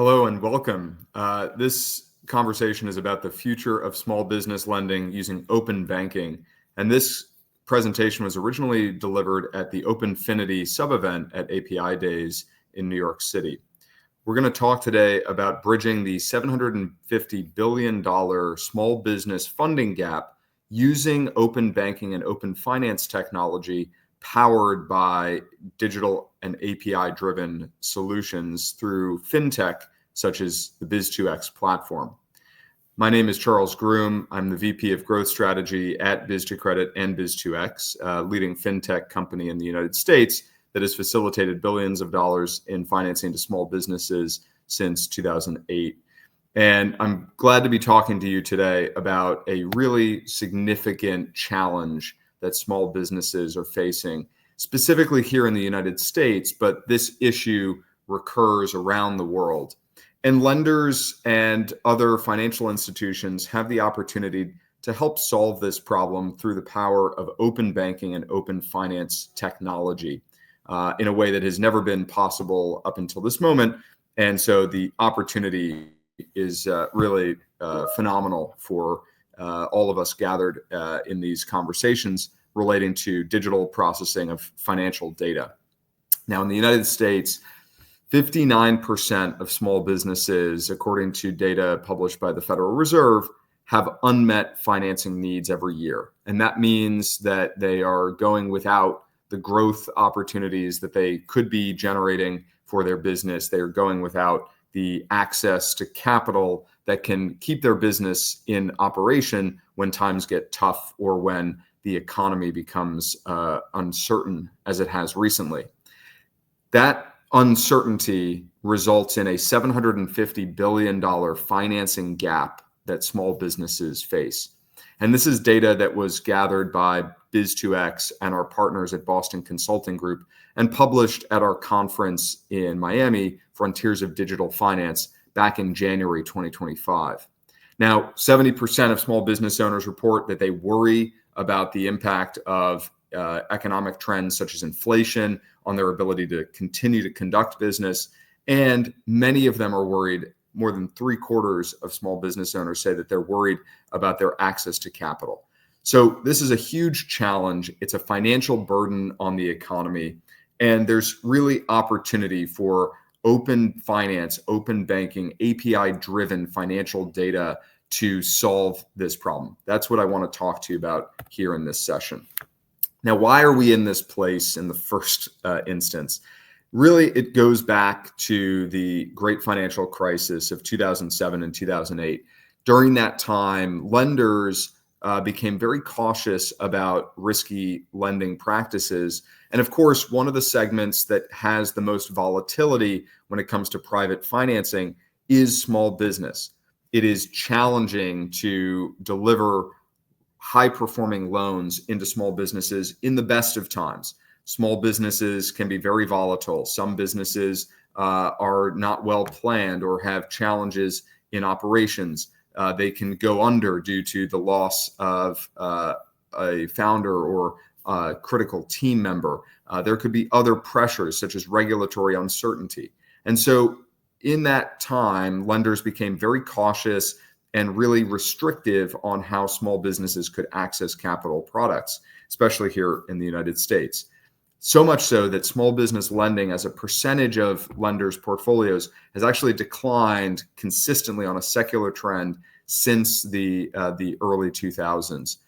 Hello and welcome. This conversation is about the future of small business lending using open banking. And this presentation was originally delivered at the Openfinity sub-event at Apidays in New York City. We're going to talk today about bridging the $750 billion small business funding gap using open banking and open finance technology powered by digital and API-driven solutions through fintech, such as the Biz2X platform. My name is Charles Groome. I'm the VP of Growth Strategy at Biz2Credit and Biz2X, a leading fintech company in the United States that has facilitated billions of dollars in financing to small businesses since 2008. And I'm glad to be talking to you today about a really significant challenge that small businesses are facing, specifically here in the United States, but this issue recurs around the world. And lenders and other financial institutions have the opportunity to help solve this problem through the power of open banking and open finance technology in a way that has never been possible up until this moment. And so the opportunity is really phenomenal for all of us gathered in these conversations relating to digital processing of financial data. Now, in the United States, 59% of small businesses, according to data published by the Federal Reserve, have unmet financing needs every year. And that means that they are going without the growth opportunities that they could be generating for their business. They are going without the access to capital that can keep their business in operation when times get tough or when the economy becomes uncertain, as it has recently. That uncertainty results in a $750 billion financing gap that small businesses face. And this is data that was gathered by Biz2X and our partners at Boston Consulting Group and published at our conference in Miami, Frontiers of Digital Finance, back in January 2025. Now, 70% of small business owners report that they worry about the impact of economic trends such as inflation on their ability to continue to conduct business. And many of them are worried. More than 3/4 of small business owners say that they're worried about their access to capital. So this is a huge challenge. It's a financial burden on the economy. And there's really opportunity for open finance, open banking, API-driven financial data to solve this problem. That's what I want to talk to you about here in this session. Now, why are we in this place in the first instance? Really, it goes back to the great financial crisis of 2007 and 2008. During that time, lenders became very cautious about risky lending practices. And of course, one of the segments that has the most volatility when it comes to private financing is small business. It is challenging to deliver high-performing loans into small businesses in the best of times. Small businesses can be very volatile. Some businesses are not well planned or have challenges in operations. They can go under due to the loss of a founder or a critical team member. There could be other pressures such as regulatory uncertainty. And so in that time, lenders became very cautious and really restrictive on how small businesses could access capital products, especially here in the United States. So much so that small business lending as a percentage of lenders' portfolios has actually declined consistently on a secular trend since the early 2000s.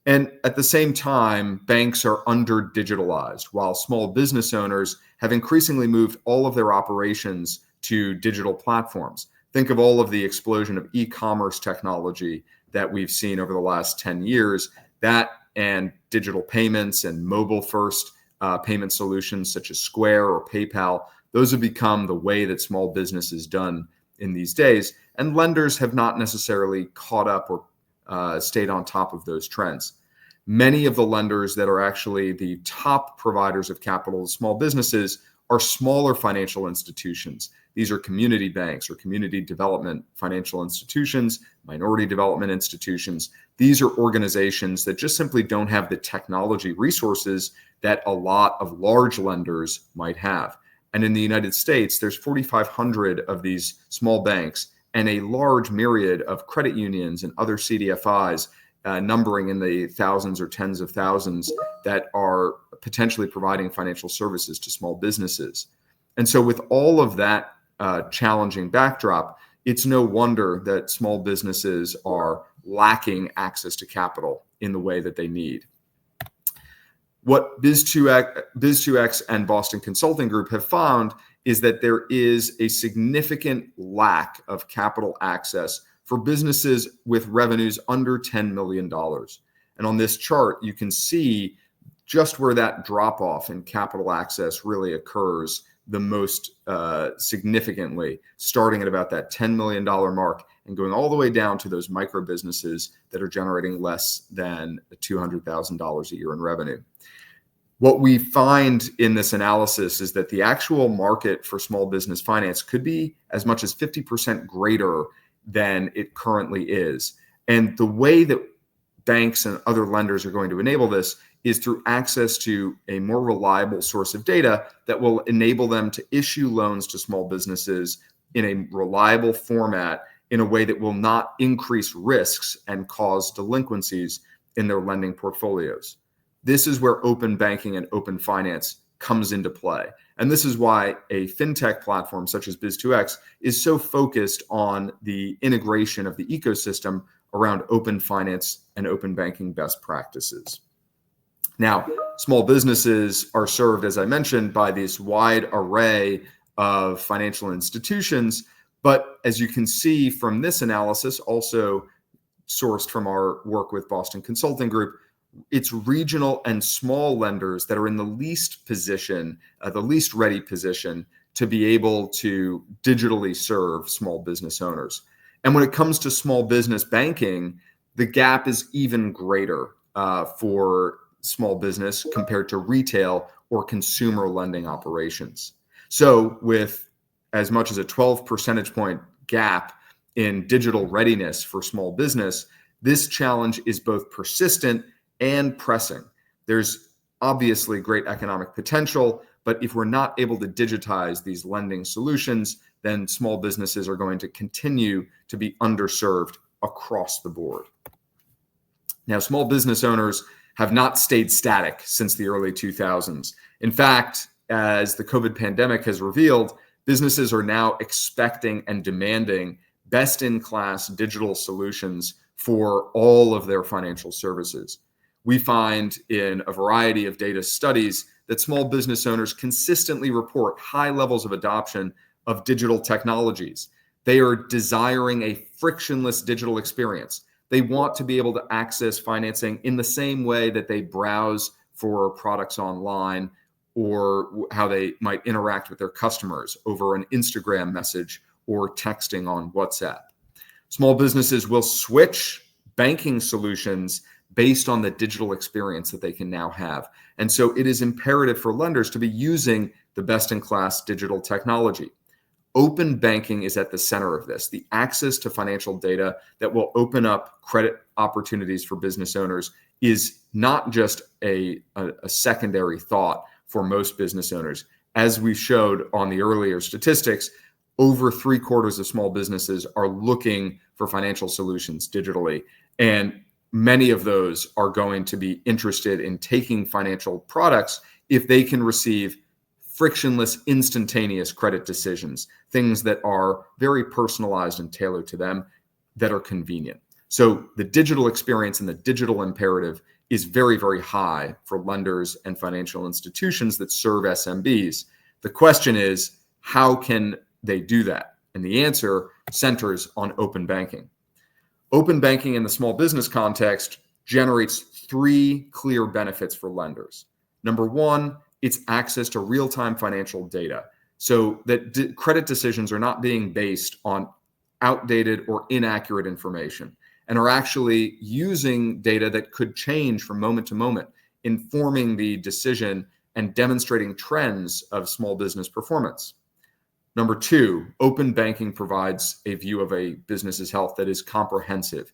And at the same time, banks are under-digitalized, while small business owners have increasingly moved all of their operations to digital platforms. Think of all of the explosion of e-commerce technology that we've seen over the last 10 years. That and digital payments and mobile-first payment solutions such as Square or PayPal, those have become the way that small business is done in these days. And lenders have not necessarily caught up or stayed on top of those trends. Many of the lenders that are actually the top providers of capital to small businesses are smaller financial institutions. These are community banks or community development financial institutions, minority development institutions. These are organizations that just simply don't have the technology resources that a lot of large lenders might have. And in the United States, there's 4,500 of these small banks and a large myriad of credit unions and other CDFIs, numbering in the thousands or tens of thousands, that are potentially providing financial services to small businesses. And so with all of that challenging backdrop, it's no wonder that small businesses are lacking access to capital in the way that they need. What Biz2X and Boston Consulting Group have found is that there is a significant lack of capital access for businesses with revenues under $10 million. And on this chart, you can see just where that drop off in capital access really occurs the most significantly, starting at about that $10 million mark and going all the way down to those micro businesses that are generating less than $200,000 a year in revenue. What we find in this analysis is that the actual market for small business finance could be as much as 50% greater than it currently is. And the way that banks and other lenders are going to enable this is through access to a more reliable source of data that will enable them to issue loans to small businesses in a reliable format in a way that will not increase risks and cause delinquencies in their lending portfolios. This is where open banking and open finance comes into play. And this is why a fintech platform such as Biz2X is so focused on the integration of the ecosystem around open finance and open banking best practices. Now, small businesses are served, as I mentioned, by this wide array of financial institutions. But as you can see from this analysis, also sourced from our work with Boston Consulting Group, it's regional and small lenders that are in the least position, the least ready position to be able to digitally serve small business owners. And when it comes to small business banking, the gap is even greater for small business compared to retail or consumer lending operations. So with as much as a 12 percentage point gap in digital readiness for small business, this challenge is both persistent and pressing. There's obviously great economic potential, but if we're not able to digitize these lending solutions, then small businesses are going to continue to be underserved across the board. Now, small business owners have not stayed static since the early 2000s. In fact, as the COVID pandemic has revealed, businesses are now expecting and demanding best-in-class digital solutions for all of their financial services. We find in a variety of data studies that small business owners consistently report high levels of adoption of digital technologies. They are desiring a frictionless digital experience. They want to be able to access financing in the same way that they browse for products online or how they might interact with their customers over an Instagram message or texting on WhatsApp. Small businesses will switch banking solutions based on the digital experience that they can now have. And so it is imperative for lenders to be using the best-in-class digital technology. Open banking is at the center of this, the access to financial data that will open up credit opportunities for business owners is not just a secondary thought for most business owners. As we showed on the earlier statistics, over 3/4 of small businesses are looking for financial solutions digitally. And many of those are going to be interested in taking financial products if they can receive frictionless, instantaneous credit decisions, things that are very personalized and tailored to them, that are convenient. So the digital experience and the digital imperative is very, very high for lenders and financial institutions that serve SMBs. The question is, how can they do that? And the answer centers on open banking. Open banking in the small business context generates 3 clear benefits for lenders. Number one, it's access to real-time financial data so that credit decisions are not being based on outdated or inaccurate information and are actually using data that could change from moment to moment, informing the decision and demonstrating trends of small business performance. Number two, open banking provides a view of a business's health that is comprehensive.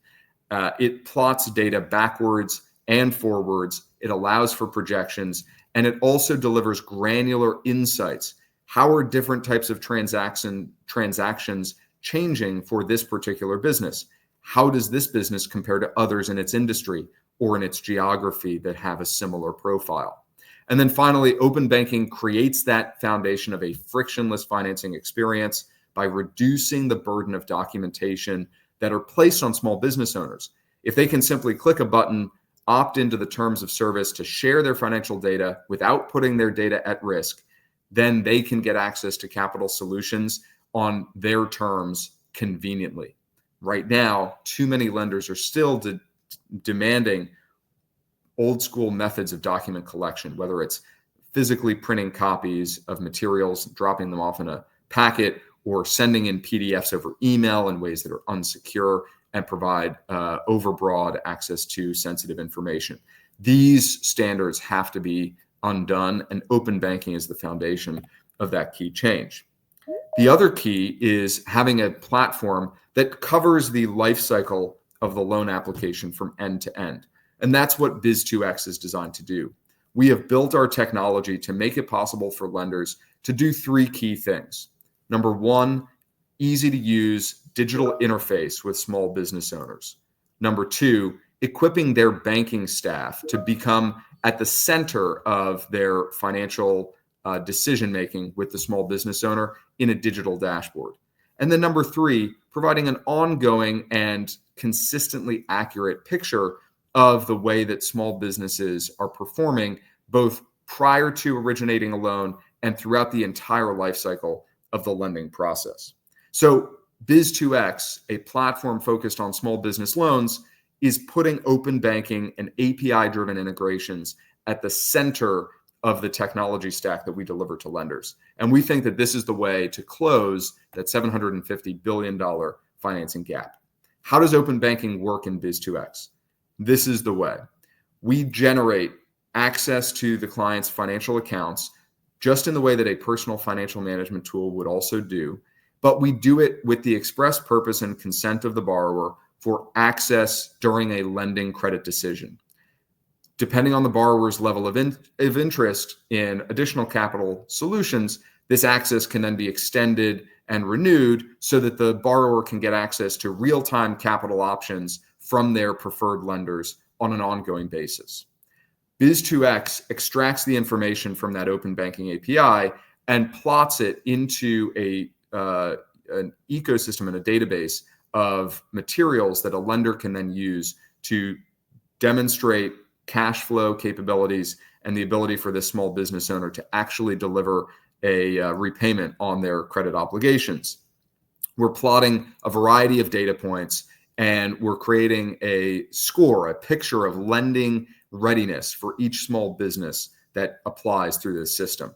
It plots data backwards and forwards. It allows for projections, and it also delivers granular insights, How are different types of transactions changing for this particular business? How does this business compare to others in its industry or in its geography that have a similar profile? And then finally, open banking creates that foundation of a frictionless financing experience by reducing the burden of documentation that are placed on small business owners. If they can simply click a button, opt into the terms of service to share their financial data without putting their data at risk, then they can get access to capital solutions on their terms conveniently. Right now, too many lenders are still demanding old school methods of document collection, whether it's physically printing copies of materials, dropping them off in a packet, or sending in PDFs over email in ways that are unsecure and provide overbroad access to sensitive information. These standards have to be undone, and open banking is the foundation of that key change. The other key is having a platform that covers the life cycle of the loan application from end to end. And that's what Biz2X is designed to do. We have built our technology to make it possible for lenders to do three key things. Number one, easy to use digital interface with small business owners. Number two, equipping their banking staff to become at the center of their financial decision-making with the small business owner in a digital dashboard. And then number three, providing an ongoing and consistently accurate picture of the way that small businesses are performing, both prior to originating a loan and throughout the entire life cycle of the lending process. So Biz2X, a platform focused on small business loans, is putting open banking and API-driven integrations at the center of the technology stack that we deliver to lenders. And we think that this is the way to close that $750 billion financing gap. How does open banking work in Biz2X? This is the way. We generate access to the client's financial accounts just in the way that a personal financial management tool would also do, but we do it with the express purpose and consent of the borrower for access during a lending credit decision. Depending on the borrower's level of interest in additional capital solutions, this access can then be extended and renewed so that the borrower can get access to real-time capital options from their preferred lenders on an ongoing basis. Biz2X extracts the information from that open banking API and plots it into an ecosystem and a database of materials that a lender can then use to demonstrate cash flow capabilities and the ability for this small business owner to actually deliver a repayment on their credit obligations. We're plotting a variety of data points, and we're creating a score, a picture of lending readiness for each small business that applies through this system.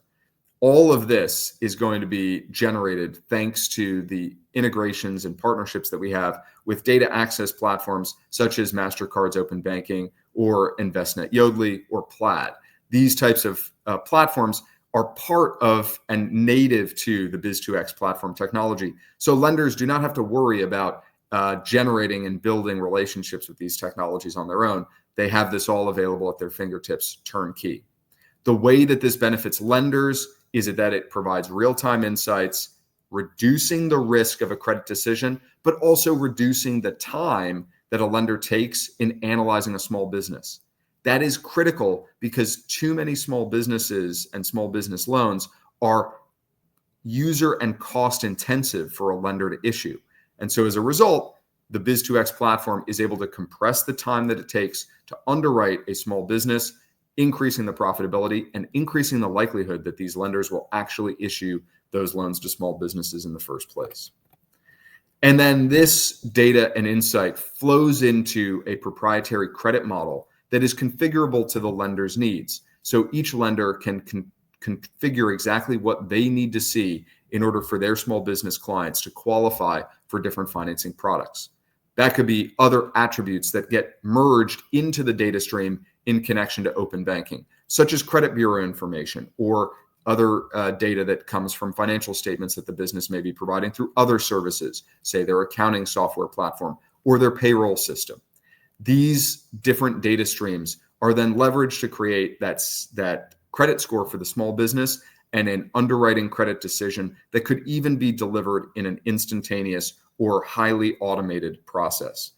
All of this is going to be generated thanks to the integrations and partnerships that we have with data access platforms such as MasterCard's Open Banking or InvestNet Yodlee or Plaid. These types of platforms are part of and native to the Biz2X platform technology. So lenders do not have to worry about generating and building relationships with these technologies on their own. They have this all available at their fingertips, turnkey. The way that this benefits lenders is that it provides real-time insights, reducing the risk of a credit decision, but also reducing the time that a lender takes in analyzing a small business. That is critical because too many small businesses and small business loans are user and cost intensive for a lender to issue. And so as a result, the Biz2X platform is able to compress the time that it takes to underwrite a small business, increasing the profitability and increasing the likelihood that these lenders will actually issue those loans to small businesses in the first place. And then this data and insight flows into a proprietary credit model that is configurable to the lender's needs. So each lender can configure exactly what they need to see in order for their small business clients to qualify for different financing products. That could be other attributes that get merged into the data stream in connection to open banking, such as credit bureau information or other data that comes from financial statements that the business may be providing through other services, say their accounting software platform or their payroll system. These different data streams are then leveraged to create that credit score for the small business and an underwriting credit decision that could even be delivered in an instantaneous or highly automated process.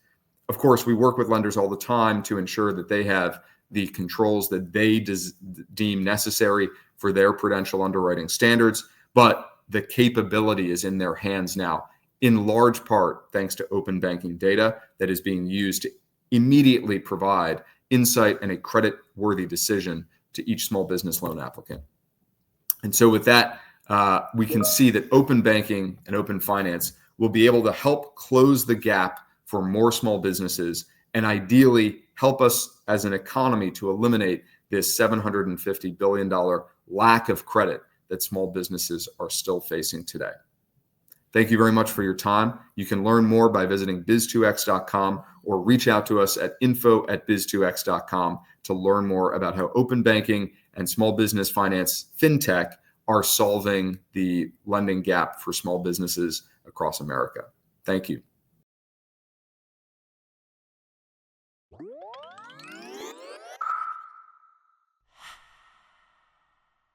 Of course, we work with lenders all the time to ensure that they have the controls that they deem necessary for their prudential underwriting standards, but the capability is in their hands now, in large part thanks to open banking data that is being used to immediately provide insight and a credit-worthy decision to each small business loan applicant. And so with that, we can see that open banking and open finance will be able to help close the gap for more small businesses and ideally help us as an economy to eliminate this $750 billion lack of credit that small businesses are still facing today. Thank you very much for your time. You can learn more by visiting biz2x.com or reach out to us at info@biz2x.com to learn more about how open banking and small business finance fintech are solving the lending gap for small businesses across America. Thank you.